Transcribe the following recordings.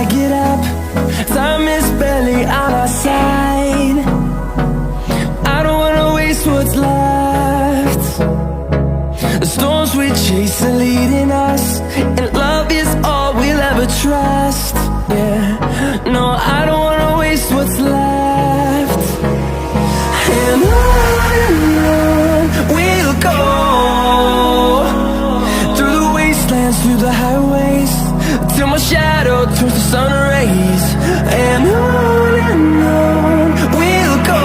I get up, time is barely on our side. I don't wanna waste what's left. The storms we chase are leading us, and love is all we'll ever trust. Yeah, no, I don't wanna waste what's left. And on we'll go, through the wastelands, through the highways, till my shadow turns to sun rays. And on we'll go,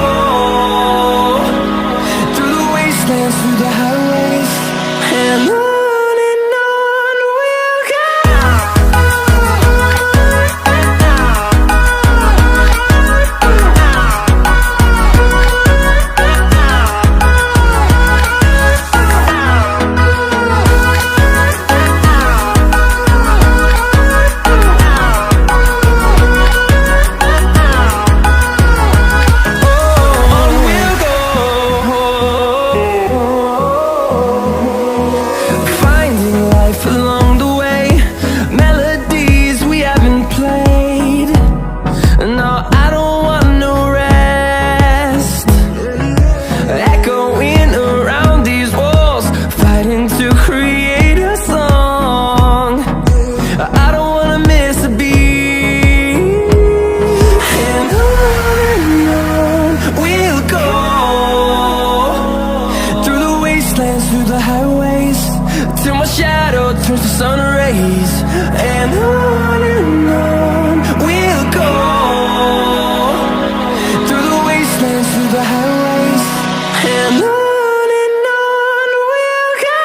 through the wastelands, through the highways, and on we'll go. Through the highways, till my shadow turns to sun rays. And on we'll go, through the wastelands, through the highways, and on we'll go.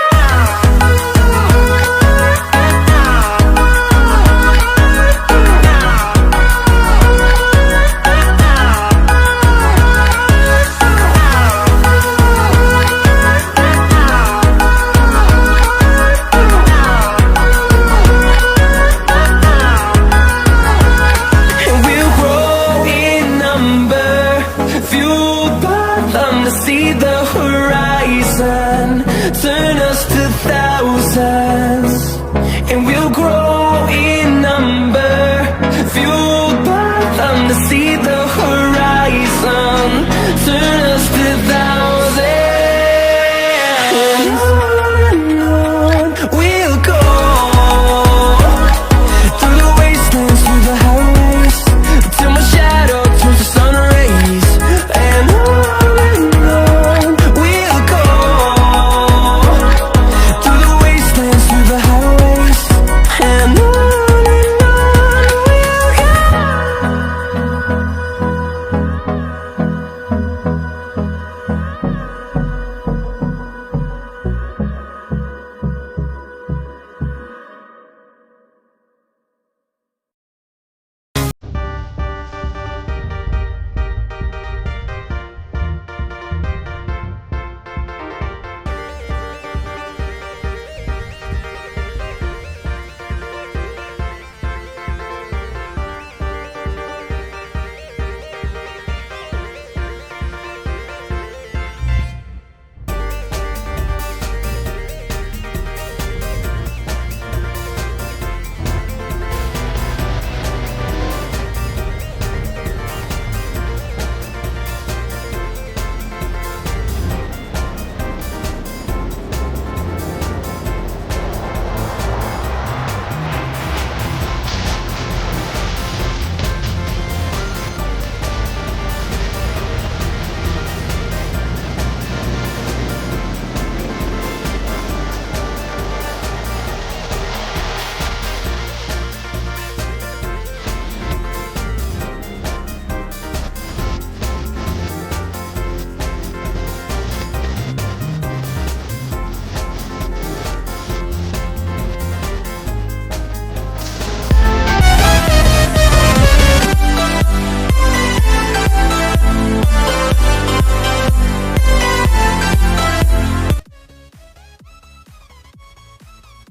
See the horizon turn us to thousands, and we'll grow in number, fueled by them to see the horizon.